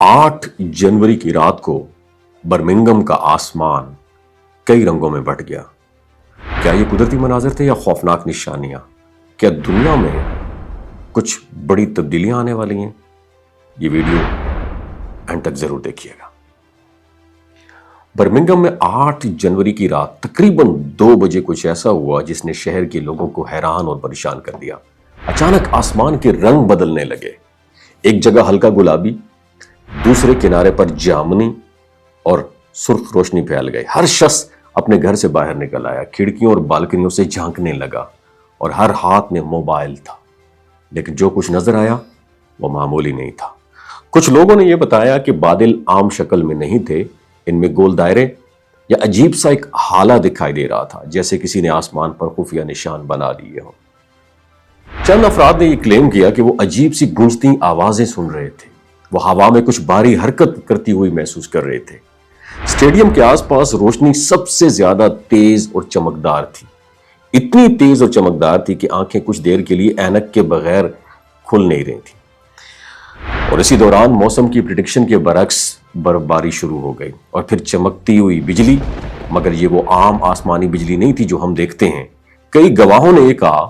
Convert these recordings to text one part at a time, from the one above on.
8 जनवरी की रात को बर्मिंघम का आसमान कई रंगों में बट गया। क्या ये कुदरती मनाजिर थे या खौफनाक निशानियां? क्या दुनिया में कुछ बड़ी तब्दीलियां आने वाली हैं? ये वीडियो एंड तक जरूर देखिएगा। बर्मिंघम में 8 जनवरी की रात तकरीबन 2 बजे कुछ ऐसा हुआ जिसने शहर के लोगों को हैरान और परेशान कर दिया। अचानक आसमान के रंग बदलने लगे। एक जगह हल्का गुलाबी, दूसरे किनारे पर जामुनी और सुर्ख रोशनी फैल गई। हर शख्स अपने घर से बाहर निकल आया, खिड़कियों और बालकनियों से झांकने लगा और हर हाथ में मोबाइल था। लेकिन जो कुछ नजर आया वो मामूली नहीं था। कुछ लोगों ने यह बताया कि बादल आम शक्ल में नहीं थे, इनमें गोल दायरे या अजीब सा एक हाला दिखाई दे रहा था, जैसे किसी ने आसमान पर खुफिया निशान बना दिए हो। चंद अफराद ने यह क्लेम किया कि वो अजीब सी गूंजती आवाजें सुन रहे थे। वो हवा में कुछ भारी हरकत करती हुई महसूस कर रहे थे। स्टेडियम के आसपास रोशनी सबसे ज्यादा तेज और चमकदार थी। इतनी तेज और चमकदार थी कि आंखें कुछ देर के लिए ऐनक के बगैर खुल नहीं रही थी। और इसी दौरान मौसम की प्रिडिक्शन के बरक्स बर्फबारी शुरू हो गई और फिर चमकती हुई बिजली, मगर ये वो आम आसमानी बिजली नहीं थी जो हम देखते हैं। कई गवाहों ने कहा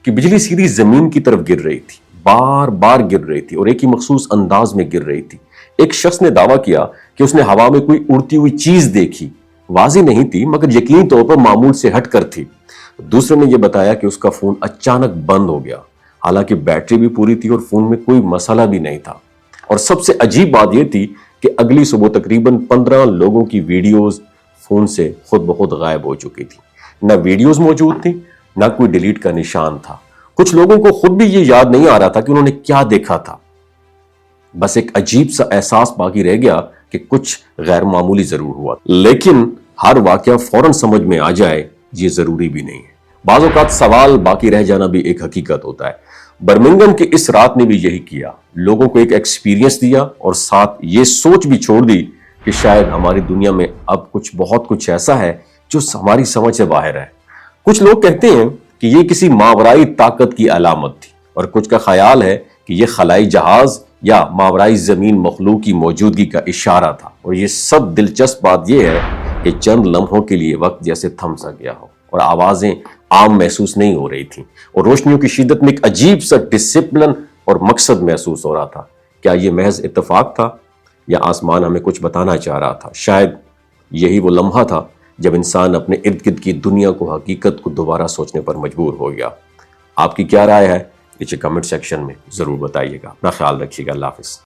कि बिजली सीधी जमीन की तरफ गिर रही थी, बार बार गिर रही थी और एक ही मखसूस अंदाज में गिर रही थी। एक शख्स ने दावा किया कि उसने हवा में कोई उड़ती हुई चीज देखी, वाज़ेह नहीं थी मगर यकीनी तौर पर मामूल से हटकर थी। दूसरे ने यह बताया कि उसका फोन अचानक बंद हो गया, हालांकि बैटरी भी पूरी थी और फोन में कोई मसला भी नहीं था। और सबसे अजीब बात यह थी कि अगली सुबह तकरीबन 15 लोगों की वीडियोस फोन से खुद ब खुद गायब हो चुकी थी। न वीडियोस मौजूद थी, न कोई डिलीट का निशान था। कुछ लोगों को खुद भी ये याद नहीं आ रहा था कि उन्होंने क्या देखा था। बस एक अजीब सा एहसास बाकी रह गया कि कुछ गैर मामूली जरूर हुआ, लेकिन हर वाकया फौरन समझ में आ जाए ये जरूरी भी नहीं है। बाज़ औक़ात सवाल बाकी रह जाना भी एक हकीकत होता है। बर्मिंघम की इस रात ने भी यही किया, लोगों को एक एक्सपीरियंस दिया और साथ ये सोच भी छोड़ दी कि शायद हमारी दुनिया में अब बहुत कुछ ऐसा है जो हमारी समझ से बाहर है। कुछ लोग कहते हैं कि ये किसी मावराई ताकत की अलामत थी और कुछ का ख्याल है कि यह खलाई जहाज या मावराई जमीन मखलूक की मौजूदगी का इशारा था। और ये सब दिलचस्प बात यह है कि चंद लम्हों के लिए वक्त जैसे थम सा गया हो और आवाजें आम महसूस नहीं हो रही थी और रोशनियों की शिद्दत में एक अजीब सा डिसिप्लिन और मकसद महसूस हो रहा था। क्या यह महज इत्तेफाक था या आसमान हमें कुछ बताना चाह रहा था? शायद यही वो लम्हा था जब इंसान अपने इर्द गिर्द की दुनिया को, हकीकत को दोबारा सोचने पर मजबूर हो गया। आपकी क्या राय है? नीचे कमेंट सेक्शन में जरूर बताइएगा। अपना ख्याल रखिएगा। अल्लाह हाफिज़।